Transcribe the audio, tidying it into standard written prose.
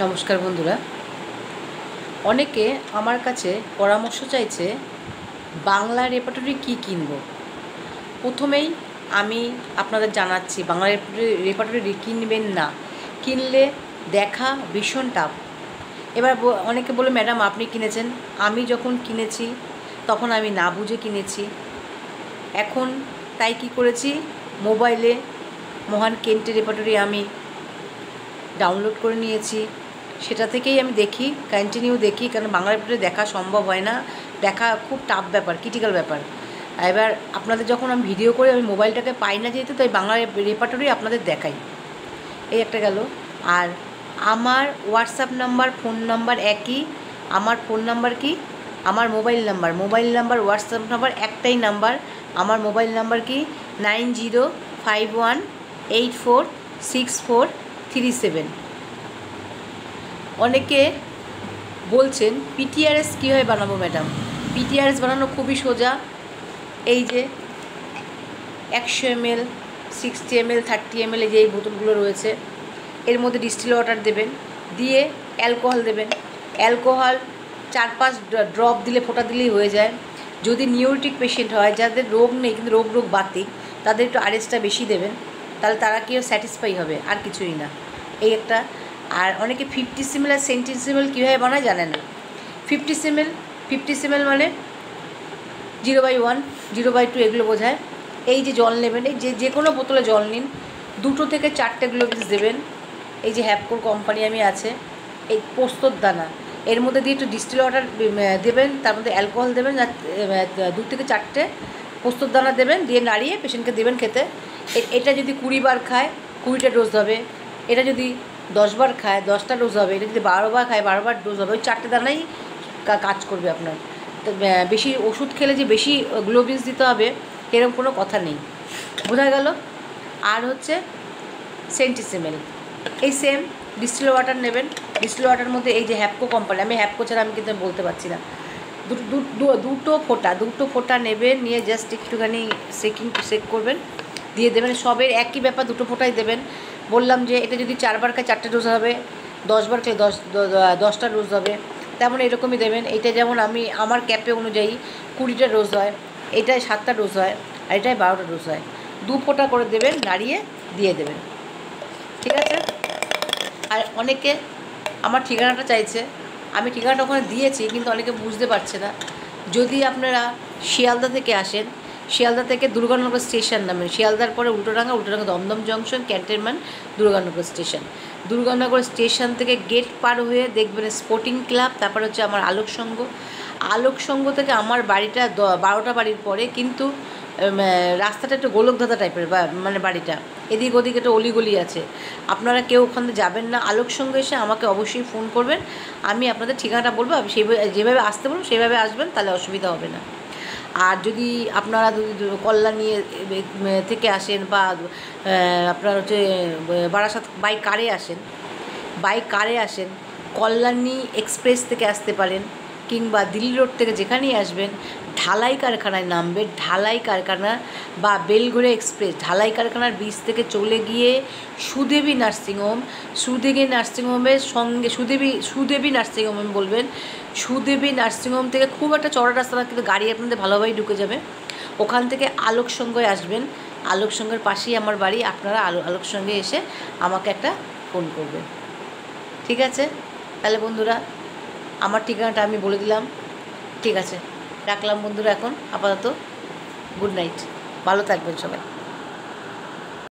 নমস্কার বন্ধুরা, অনেকে আমার কাছে পরামর্শ চাইছে বাংলা রেপার্টরি কী কিনব। প্রথমেই আমি আপনাদের জানাচ্ছি, বাংলা রেপার্টরি কিনবেন না, কিনলে দেখা ভীষণ টাফ। এবার অনেকে বলে, ম্যাডাম আপনি কিনেছেন। আমি যখন কিনেছি তখন আমি না বুঝে কিনেছি। এখন তাই কি করেছি, মোবাইলে মহান কেন্টের রেপার্টরি আমি ডাউনলোড করে নিয়েছি। সেটা থেকেই আমি দেখি, কন্টিনিউ দেখি, কারণ বাংলা রেপার্টরি দেখা সম্ভব হয় না, দেখা খুব টাফ ব্যাপার, ক্রিটিক্যাল ব্যাপার। এবার আপনাদের যখন আমি ভিডিও করে আমি মোবাইলটাকে পাই না যেহেতু, তাই বাংলা রেপার্টরি আপনাদের দেখাই। এই একটা গেল। আর আমার হোয়াটসঅ্যাপ নাম্বার, ফোন নাম্বার একই। আমার ফোন নাম্বার কি, আমার মোবাইল নাম্বার হোয়াটসঅ্যাপ নাম্বার একটাই নাম্বার। আমার মোবাইল নাম্বার কি 9051846437। অনেকে বলছেন পিটিআরএস কীভাবে বানাবো ম্যাডাম। পিটিআরএস বানানো খুবই সোজা। এই যে 100 ml, 60 ml, 30 ml এই যে এই বোতলগুলো রয়েছে, এর মধ্যে ডিস্টিল ওয়াটার দেবেন, দিয়ে অ্যালকোহল দেবেন। অ্যালকোহল 4-5 ড্রপ দিলে, ফোঁটা দিলেই হয়ে যায়। যদি নিউরোটিক পেশেন্ট হয়, যাদের রোগ নেই কিন্তু রোগ বাতিক, তাদের একটু আরএসটা বেশি দেবেন, তাহলে তারা কেউ স্যাটিসফাই হবে, আর কিছুই না। এই একটা। আর অনেকে 50 ml আর 70 ml কীভাবে বানায় জানে না। 50 ml মানে 0/1, 0/2 এগুলো বোঝায়। এই যে জল নেবেন, এই যে কোনো বোতলে জল নিন, 2 থেকে 4টে গ্লোবিস দেবেন। এই যে হ্যাপকোর কোম্পানি আমি আছে, এই পোস্তর দানা এর মধ্যে দিয়ে একটু ডিস্টিল ওয়াটার দেবেন, তার মধ্যে অ্যালকোহল দেবেন, 2 থেকে 4টে পোস্তর দানা দেবেন, দিয়ে নাড়িয়ে পেশেন্টকে দেবেন খেতে। এটা যদি 20 বার খায় 20টা ডোজ হবে। এটা যদি 10 বার খায় 10টা ডোজ হবে। এটা যদি 12 বার খায় 12 বার ডোজ হবে। ওই 4টে দানাই কাজ করবে আপনার। তো বেশি ওষুধ খেলে যে বেশি গ্লোবিন্স দিতে হবে এরকম কোনো কথা নেই, বোঝা গেল। আর হচ্ছে 70 ml, এই সেম ডিস্টিল ওয়াটার নেবেন। ডিস্টিল ওয়াটারের মধ্যে এই যে হ্যাপকো কোম্পানি, আমি হ্যাপকো ছাড়া আমি কিন্তু বলতে পারছি না, দুটো ফোঁটা নেবেন, নিয়ে জাস্ট একটুখানি সেক করবেন, দিয়ে দেবেন। সবের একই ব্যাপার, 2 ফোঁটাই দেবেন। বললাম যে এটা যদি 4 বার খায় 4টে ডোজ হবে, 10 বার খেলে 10টা ডোজ হবে, তেমন এরকমই দেবেন। এইটা যেমন আমার ক্যাপে অনুযায়ী 20টা ডোজ হয়, এটায় 7টা ডোজ হয়, আর এটায় 12টা ডোজ হয়। 2 ফোঁটা করে দেবেন, নাড়িয়ে দিয়ে দেবেন, ঠিক আছে। আর অনেকে আমার ঠিকানাটা চাইছে, আমি ঠিকানাটা ওখানে দিয়েছি, কিন্তু অনেকে বুঝতে পারছে না। যদি আপনারা শিয়ালদা থেকে আসেন, শিয়ালদা থেকে দুর্গানগর স্টেশন নামেন, শিয়ালদার পরে Ultadanga Dum Dum junction, cantonment, Durganagar station. Durganagar station থেকে গেট পার হয়ে দেখবেন স্পোর্টিং ক্লাব, তারপর হচ্ছে আমার আলোকসংঘ থেকে আমার বাড়িটা 12টা বাড়ির পরে, কিন্তু রাস্তাটা একটু গোলকধাঁধা টাইপের, মানে বাড়িটা এদিক ওদিক একটা অলিগলি আছে। আপনারা কেউ ওখানে যাবেন না, আলোকসংঘ এসে আমাকে অবশ্যই ফোন করবেন, আমি আপনাদের ঠিকানাটা বলবো, সেইভাবে যেভাবে আসতে বলবো সেইভাবে আসবেন, তাহলে অসুবিধা হবে না। আর যদি আপনারা কল্যাণী থেকে আসেন, বা আপনারা হচ্ছে বারাসাত বাই কারে আসেন, কল্যাণী এক্সপ্রেস থেকে আসতে পারেন, কিংবা দিল্লি রোড থেকে যেখানেই আসবেন, ঢালাই কারখানায় নামবেন। ঢালাই কারখানা বা বেলঘড়িয়া এক্সপ্রেস, ঢালাই কারখানার ব্রিজ থেকে চলে গিয়ে সুদেবী নার্সিংহোমের সঙ্গে, সুদেবী নার্সিংহোম বলবেন। সুদেবী নার্সিংহোম থেকে খুব একটা চড়া রাস্তা না, কিন্তু গাড়ি আপনাদের ভালোভাবেই ঢুকে যাবে। ওখান থেকে আলোকসংঘে আসবেন, আলোকসংঘের পাশেই আমার বাড়ি। আপনারা আলোকসংঘে এসে আমাকে একটা ফোন করবেন, ঠিক আছে। তাহলে বন্ধুরা, আমার ঠিকানাটা আমি বলে দিলাম, ঠিক আছে। রাখলাম বন্ধুরা, এখন আপাতত গুড নাইট, ভালো থাকবেন সবাই।